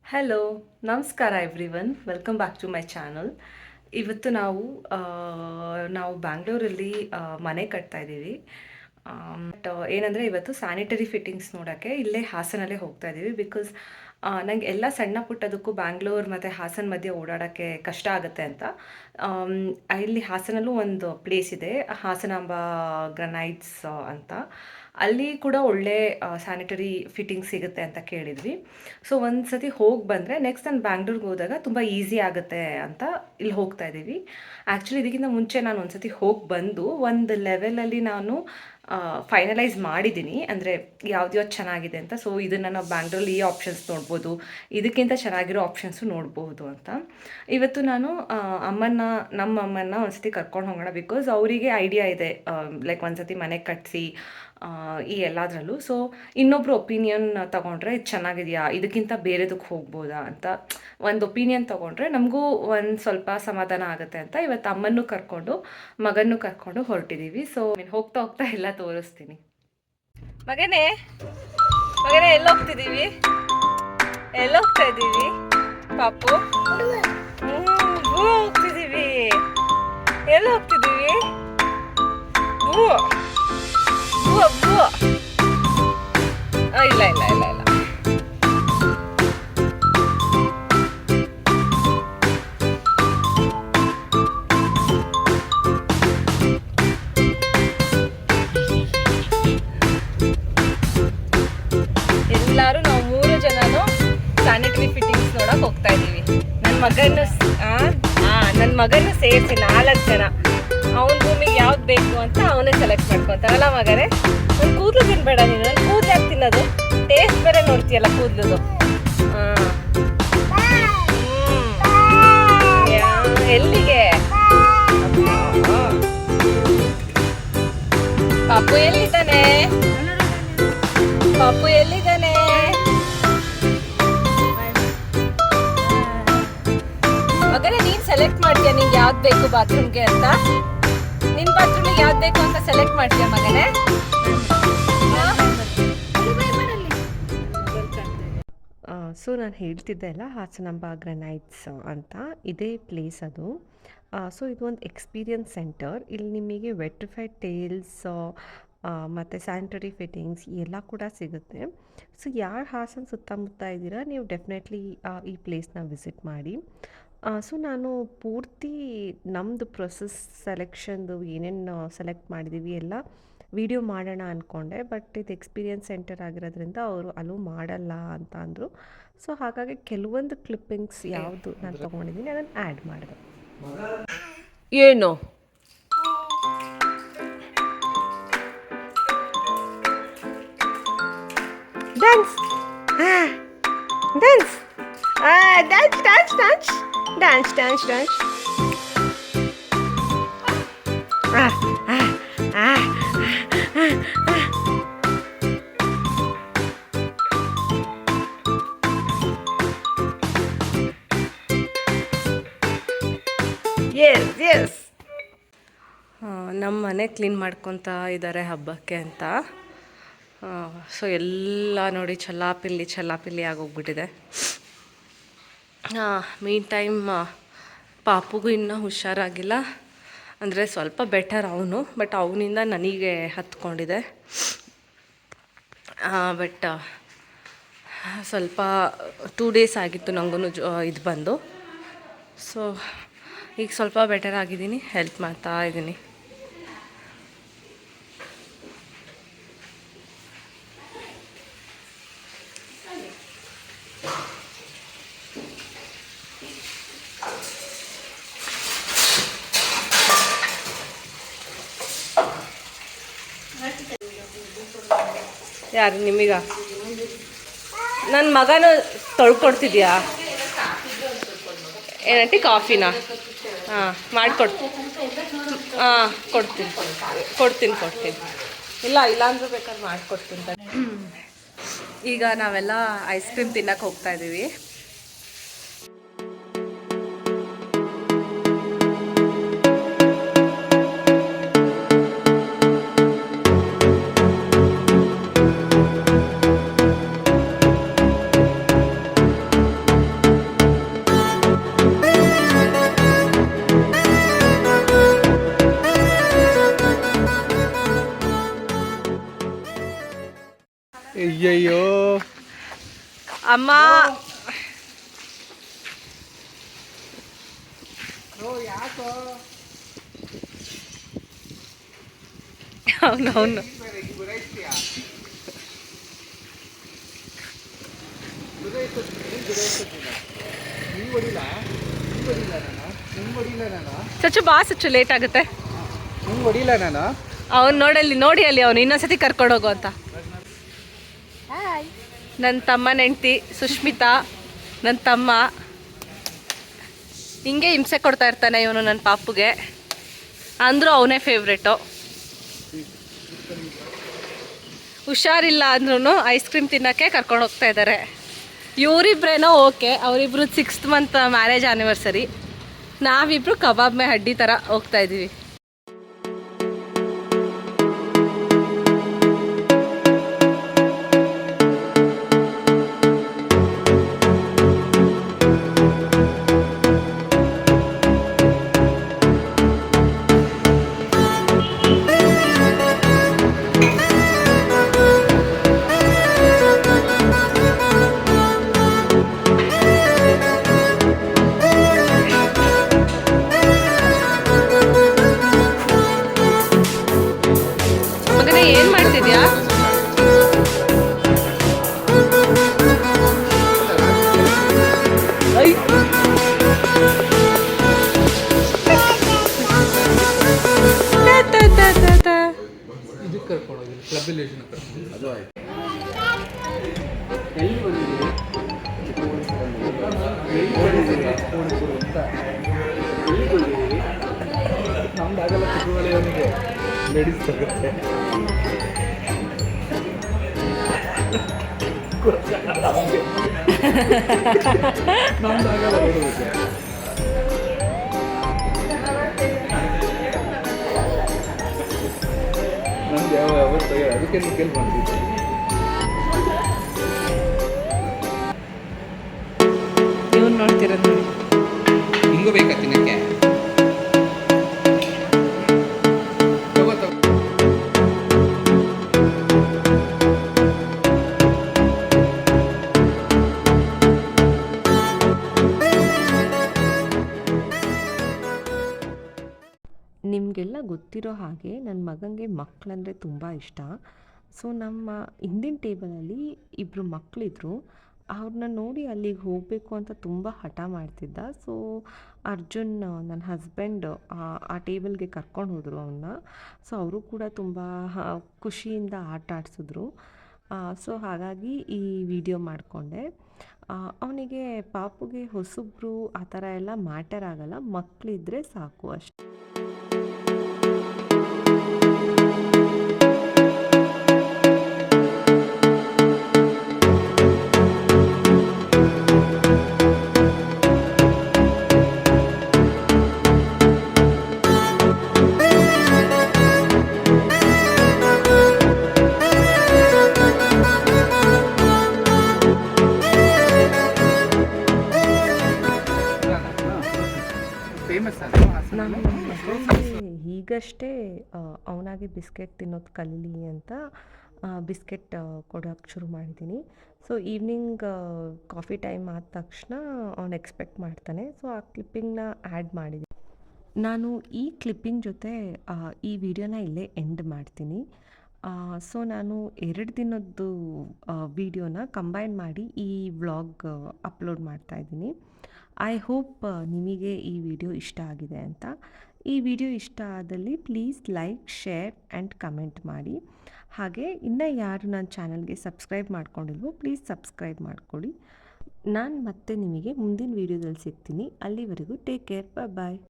Hello, ನಮಸ್ಕಾರ everyone. Welcome back to my channel. ಇವತ್ತು ಆ, ನಾವು ಬ್ಯಾಂಗ್ಳೂರಲ್ಲಿ ಮನೆ ಕಟ್ತಾ ಇದ್ದೀವಿ. ಬಟ್ ಏನಂದರೆ ಇವತ್ತು ಸ್ಯಾನಿಟರಿ ಫಿಟ್ಟಿಂಗ್ಸ್ ನೋಡೋಕ್ಕೆ ಇಲ್ಲೇ ಹಾಸನಲ್ಲೇ ಹೋಗ್ತಾ ಇದ್ದೀವಿ. ಬಿಕಾಸ್ ನನಗೆ ಎಲ್ಲ ಸಣ್ಣ ಪುಟ್ಟದಕ್ಕೂ ಬ್ಯಾಂಗ್ಳೂರ್ ಮತ್ತು ಹಾಸನ ಮಧ್ಯೆ ಓಡಾಡೋಕ್ಕೆ ಕಷ್ಟ ಆಗುತ್ತೆ ಅಂತ ಆಮ್, ಇಲ್ಲಿ ಹಾಸನಲ್ಲೂ ಒಂದು ಪ್ಲೇಸ್ ಇದೆ, ಹಾಸನಾಂಬ ಗ್ರನೈಟ್ಸ್ ಅಂತ. ಅಲ್ಲಿ ಕೂಡ ಒಳ್ಳೆ ಸ್ಯಾನಿಟರಿ ಫಿಟ್ಟಿಂಗ್ ಸಿಗುತ್ತೆ ಅಂತ ಕೇಳಿದ್ವಿ. ಸೊ ಒಂದು ಸತಿ ಹೋಗಿ ಬಂದರೆ ನೆಕ್ಸ್ಟ್ ನಾನು ಬ್ಯಾಂಗ್ಳೂರ್ಗೆ ಹೋದಾಗ ತುಂಬ ಈಸಿ ಆಗುತ್ತೆ ಅಂತ ಇಲ್ಲಿ ಹೋಗ್ತಾ ಇದ್ದೀವಿ. ಆ್ಯಕ್ಚುಲಿ ಇದಕ್ಕಿಂತ ಮುಂಚೆ ನಾನು ಒಂದು ಸತಿ ಹೋಗಿ ಬಂದು ಒಂದು ಲೆವೆಲಲ್ಲಿ ನಾನು ಫೈನಲೈಸ್ ಮಾಡಿದ್ದೀನಿ, ಅಂದರೆ ಯಾವ್ದು ಚೆನ್ನಾಗಿದೆ ಅಂತ. ಸೊ ಇದನ್ನು ನಾವು ಬ್ಯಾಂಗ್ಳೂರಲ್ಲಿ ಈ ಆಪ್ಷನ್ಸ್ ನೋಡ್ಬೋದು, ಇದಕ್ಕಿಂತ ಚೆನ್ನಾಗಿರೋ ಆಪ್ಷನ್ಸು ನೋಡ್ಬೋದು ಅಂತ. ಇವತ್ತು ನಾನು ನಮ್ಮ ಅಮ್ಮನ್ನ ಒಂದು ಸತಿ ಕರ್ಕೊಂಡು ಹೋಗೋಣ. ಬಿಕಾಸ್ ಅವರಿಗೆ ಐಡಿಯಾ ಇದೆ, ಲೈಕ್ ಒಂದು ಸತಿ ಮನೆ ಕಟ್ಟಿಸಿ ಈ ಎಲ್ಲದರಲ್ಲೂ. ಸೊ ಇನ್ನೊಬ್ರು ಒಪಿನಿಯನ್ ತಗೊಂಡ್ರೆ ಇದು ಚೆನ್ನಾಗಿದೆಯಾ, ಇದಕ್ಕಿಂತ ಬೇರೆದಕ್ಕೆ ಹೋಗ್ಬೋದಾ ಅಂತ ಒಂದು ಒಪಿನಿಯನ್ ತೊಗೊಂಡ್ರೆ ನಮಗೂ ಒಂದು ಸ್ವಲ್ಪ ಸಮಾಧಾನ ಆಗುತ್ತೆ ಅಂತ ಇವತ್ತು ಅಮ್ಮನ್ನು ಕರ್ಕೊಂಡು ಮಗನ್ನು ಕರ್ಕೊಂಡು ಹೊರಟಿದ್ದೀವಿ. ಸೊ ಹೋಗ್ತಾ ಹೋಗ್ತಾ ಎಲ್ಲ ತೋರಿಸ್ತೀನಿ. ಮಗನೇ ಮಗನೇ ಎಲ್ಲೋಗ್ತಿದ್ದೀವಿ, ಎಲ್ಲೋಗ್ತಾ ಇದ್ದೀವಿ ಪಾಪು? ಹೋಗ್ತಿದ್ದೀವಿ. ಎಲ್ಲಿ ಹೋಗ್ತಿದ್ದೀವಿ? ಇಲ್ಲ ಇಲ್ಲ ಇಲ್ಲ ಇಲ್ಲ. ಎಲ್ಲರೂ ನಾವು 3 ಜನನು ಸ್ಯಾನಿಟರಿ ಫಿಟ್ಟಿಂಗ್ಸ್ ನೋಡಕ್ ಹೋಗ್ತಾ ಇದ್ದೀವಿ. ನನ್ನ ಮಗನ್ನು ಸೇರಿಸಿ 4 ಜನ. ಅವನ ರೂಮಿಗೆ ಯಾವ್ದು ಬೇಕು ಅಂತ ಅವನೇ ಸೆಲೆಕ್ಟ್ ಮಾಡ್ಕೊತಾರಲ್ಲ ಮಗನೇ. ನನ್ನ ಕೂದಲು ತಿನ್ಬೇಡ ನೀನು, ನನ್ನ ಕೂದಲು ಯಾಕೆ ತಿನ್ನೋದು? ಟೇಸ್ಟ್ ಬೇರೆ ನೋಡ್ತೀಯಲ್ಲ ಕೂದಲದು. ಎಲ್ಲಿಗೆ ಪಾಪು? ಎಲ್ಲಿದ್ದಾನೆ ಪಾಪು? ಎಲ್ಲಿದ್ದಾನೆ? ಮಗನೇ ನೀನ್ ಸೆಲೆಕ್ಟ್ ಮಾಡ್ತೀಯ ನಿಂಗೆ ಯಾವ್ದು ಬೇಕು ಬಾತ್ರೂಮ್ಗೆ ಅಂತ? ನಿನ್ ಬಾತ್ರೂಮಿಗೆ ಯಾವ್ದು ಬೇಕು ಅಂತ ಸೆಲೆಕ್ಟ್ ಮಾಡ್ತೀಯ ಮಗನೇ? ಸೊ ನಾನು ಹೇಳ್ತಿದ್ದೆ ಅಲ್ಲ, ಹಾಸನಾಂಬ ಗ್ರನೈಟ್ಸ್ ಅಂತ ಇದೇ ಪ್ಲೇಸ್ ಅದು. ಸೊ ಇದು ಒಂದು ಎಕ್ಸ್ಪೀರಿಯನ್ಸ್ ಸೆಂಟರ್. ಇಲ್ಲಿ ನಿಮಗೆ ವೆಟ್ರಿಫೈಡ್ ಟೇಲ್ಸ್ ಮತ್ತು ಸ್ಯಾನಿಟರಿ ಫಿಟ್ಟಿಂಗ್ಸ್ ಎಲ್ಲ ಕೂಡ ಸಿಗುತ್ತೆ. ಸೊ ಯಾರು ಹಾಸನ ಸುತ್ತಮುತ್ತ ಇದ್ದೀರಾ, ನೀವು ಡೆಫಿನೆಟ್ಲಿ ಈ ಪ್ಲೇಸ್ನ ವಿಸಿಟ್ ಮಾಡಿ. ಸೊ ನಾನು ಪೂರ್ತಿ ನಮ್ಮದು ಪ್ರೊಸೆಸ್ ಸೆಲೆಕ್ಷನ್ದು ಏನೇನು ಸೆಲೆಕ್ಟ್ ಮಾಡಿದ್ದೀವಿ ಎಲ್ಲ ವಿಡಿಯೋ ಮಾಡೋಣ ಅಂದ್ಕೊಂಡೆ. ಬಟ್ ಇದು ಎಕ್ಸ್ಪೀರಿಯನ್ಸ್ ಸೆಂಟರ್ ಆಗಿರೋದ್ರಿಂದ ಅವರು ಅಲೋ ಮಾಡಲ್ಲ ಅಂತ ಅಂದರು. ಸೊ ಹಾಗಾಗಿ ಕೆಲವೊಂದು ಕ್ಲಿಪ್ಪಿಂಗ್ಸ್ ಯಾವುದು ನಾನು ತೊಗೊಂಡಿದ್ದೀನಿ ಅದನ್ನು ಆ್ಯಡ್ ಮಾಡಿದೆ. ಏನು dance dance dance dance dance dance dance ಎಸ್ ಎಸ್. ನಮ್ಮ ಮನೆ ಕ್ಲೀನ್ ಮಾಡ್ಕೊತಾ ಇದ್ದಾರೆ ಹಬ್ಬಕ್ಕೆ ಅಂತ. ಸೊ ಎಲ್ಲ ನೋಡಿ ಚಲ್ಲಾಪಿಲ್ಲಿ ಆಗೋಗ್ಬಿಟ್ಟಿದೆ. ಮೀನ್ ಟೈಮ್ ಪಾಪುಗೂ ಇನ್ನೂ ಹುಷಾರಾಗಿಲ್ಲ, ಅಂದರೆ ಸ್ವಲ್ಪ ಬೆಟರ್ ಅವನು, ಬಟ್ ಅವನಿಂದ ನನಗೆ ಹತ್ಕೊಂಡಿದೆ. ಬಟ್ ಸ್ವಲ್ಪ 2 ಡೇಸ್ ಆಗಿತ್ತು ನನಗೂ ಇದು ಬಂದು. ಸೊ ಈಗ ಸ್ವಲ್ಪ ಬೆಟರ್ ಆಗಿದ್ದೀನಿ, ಹೆಲ್ಪ್ ಮಾಡ್ತಾ ಇದ್ದೀನಿ. ಯಾರು ನಿಮಗ? ನನ್ನ ಮಗನ ತೊಳ್ಕೊಡ್ತಿದ್ಯಾ ಏನಂಟಿ? ಕಾಫಿನಾ? ಮಾಡಿಕೊಡ್ತೀನಿ. ಕೊಡ್ತೀನಿ. ಇಲ್ಲ ಅಂದರೂ ಬೇಕಾದ್ರೆ ಮಾಡಿಕೊಡ್ತೀನಿ. ಈಗ ನಾವೆಲ್ಲ ಐಸ್ ಕ್ರೀಮ್ ತಿನ್ನಕ್ಕೆ ಹೋಗ್ತಾ ಇದ್ದೀವಿ. ಅಯ್ಯಯ್ಯೋ ಅಮ್ಮ ಯಾಕೋ ಅವನವನು ಸಚ್ಚು ಬಾ ಸಚ್ಚು ಲೇಟ್ ಆಗುತ್ತೆ. ಹೊಡಿಲ್ಲ ನಾನು. ಅವ್ನು ನೋಡಿ ಅಲ್ಲಿ ಅವನು ಇನ್ನೊಂದ್ಸತಿ ಕರ್ಕೊಂಡೋಗು ಅಂತ. ನನ್ನ ತಮ್ಮನ ಹೆಂಡ್ತಿ ಸುಷ್ಮಿತಾ, ನನ್ನ ತಮ್ಮ ಹಿಂಗೆ ಹಿಂಸೆ ಕೊಡ್ತಾ ಇರ್ತಾನೆ ಇವನು ನನ್ನ ಪಾಪುಗೆ. ಅಂದರೂ ಅವನೇ ಫೇವ್ರೇಟು. ಹುಷಾರಿಲ್ಲ ಅಂದ್ರೂ ಐಸ್ ಕ್ರೀಮ್ ತಿನ್ನೋಕ್ಕೆ ಕರ್ಕೊಂಡು ಹೋಗ್ತಾ ಇದ್ದಾರೆ. ಇವರಿಬ್ರೇನೋ ಓಕೆ, ಅವರಿಬ್ರು 6th ಮಂತ್ ಮ್ಯಾರೇಜ್ ಆ್ಯನಿವರ್ಸರಿ. ನಾವಿಬ್ರು ಕಬಾಬ್ ಮೇ ಹಡ್ಡಿ ಥರ ಹೋಗ್ತಾ ಇದ್ದೀವಿ. ಏನು ಮಾಡ್ತಿದ್ಯಾ? ಇದಕ್ಕೆ ಕರ್ಕೊಂಡೋಗಿ ಕ್ಲಬ್ ಅದು ಆಯ್ತು. ನಮ್ದಾಗಲ್ಲ, ಚಿಕ್ಕವಳಿಯವನಿಗೆ ಲೇಡೀಸ್ ತಗುತ್ತೆ. ನಮ್ದಾಗಲ್ಲ ನೋಡಬೇಕು. ನಮ್ದು ಯಾವ ಅದಕ್ಕೆ ನೀವು ಕೇಳಿ ಮಾಡ್ತಿದ್ದೆ. ಇವನು ನೋಡ್ತಿರೋದು ನೋಡಿ. ಹಿಂಗೂ ಬೇಕಾ ತಿನ್ನಕ್ಕೆ? ನಿಮಗೆಲ್ಲ ಗೊತ್ತಿರೋ ಹಾಗೆ ನನ್ನ ಮಗನಿಗೆ ಮಕ್ಕಳಂದರೆ ತುಂಬ ಇಷ್ಟ. ಸೊ ನಮ್ಮ ಹಿಂದಿನ ಟೇಬಲಲ್ಲಿ ಇಬ್ಬರು ಮಕ್ಕಳಿದ್ರು. ಅವ್ರನ್ನ ನೋಡಿ ಅಲ್ಲಿಗೆ ಹೋಗಬೇಕು ಅಂತ ತುಂಬ ಹಠ ಮಾಡ್ತಿದ್ದ. ಸೊ ಅರ್ಜುನ್ ನನ್ನ ಹಸ್ಬೆಂಡ್ ಆ ಟೇಬಲ್ಗೆ ಕರ್ಕೊಂಡು ಹೋದರು ಅವನ್ನ. ಸೊ ಅವರು ಕೂಡ ತುಂಬ ಖುಷಿಯಿಂದ ಆಟ ಆಡಿಸಿದ್ರು. ಸೊ ಹಾಗಾಗಿ ಈ ವಿಡಿಯೋ ಮಾಡಿಕೊಂಡೆ. ಅವನಿಗೆ ಪಾಪುಗೆ ಹೊಸಬ್ರು ಆ ಥರ ಎಲ್ಲ ಮ್ಯಾಟರ್ ಆಗಲ್ಲ, ಮಕ್ಕಳಿದ್ರೆ ಸಾಕು ಅಷ್ಟೆ. ನಾನು ಈಗಷ್ಟೇ ಅವನಾಗಿ ಬಿಸ್ಕೆಟ್ ತಿನ್ನೋದು ಕಲೀಲಿ ಅಂತ ಬಿಸ್ಕೆಟ್ ಕೊಡೋಕ್ಕೆ ಶುರು ಮಾಡಿದ್ದೀನಿ. ಸೊ ಈವ್ನಿಂಗ್ ಕಾಫಿ ಟೈಮ್ ಆದ ತಕ್ಷಣ ಅವನು ಎಕ್ಸ್ಪೆಕ್ಟ್ ಮಾಡ್ತಾನೆ. ಸೊ ಆ ಕ್ಲಿಪ್ಪಿಂಗ್ನ ಆ್ಯಡ್ ಮಾಡಿದ್ದೀನಿ. ನಾನು ಈ ಕ್ಲಿಪ್ಪಿಂಗ್ ಜೊತೆ ಈ ವಿಡಿಯೋನ ಇಲ್ಲೇ ಎಂಡ್ ಮಾಡ್ತೀನಿ. ಸೊ ನಾನು 2 ದಿನದ್ದು ವಿಡಿಯೋನ ಕಂಬೈನ್ ಮಾಡಿ ಈ ವ್ಲಾಗ್ ಅಪ್ಲೋಡ್ ಮಾಡ್ತಾಯಿದ್ದೀನಿ. ಐ ಹೋಪ್ ನಿಮಗೆ ಈ ವಿಡಿಯೋ ಇಷ್ಟ ಆಗಿದೆ ಅಂತ. ಈ ವಿಡಿಯೋ ಇಷ್ಟ ಆದಲ್ಲಿ please like, share and comment ಮಾಡಿ. ಹಾಗೆ ಇನ್ನೂ ಯಾರು ನನ್ನ ಚಾನಲ್ಗೆ ಸಬ್ಸ್ಕ್ರೈಬ್ ಮಾಡ್ಕೊಂಡಿಲ್ವೋ ಪ್ಲೀಸ್ ಸಬ್ಸ್ಕ್ರೈಬ್ ಮಾಡ್ಕೊಳ್ಳಿ. ನಾನು ಮತ್ತೆ ನಿಮಗೆ ಮುಂದಿನ ವಿಡಿಯೋದಲ್ಲಿ ಸಿಗ್ತೀನಿ. ಅಲ್ಲಿವರೆಗೂ ಟೇಕ್ ಕೇರ್, ಬಾಯ್.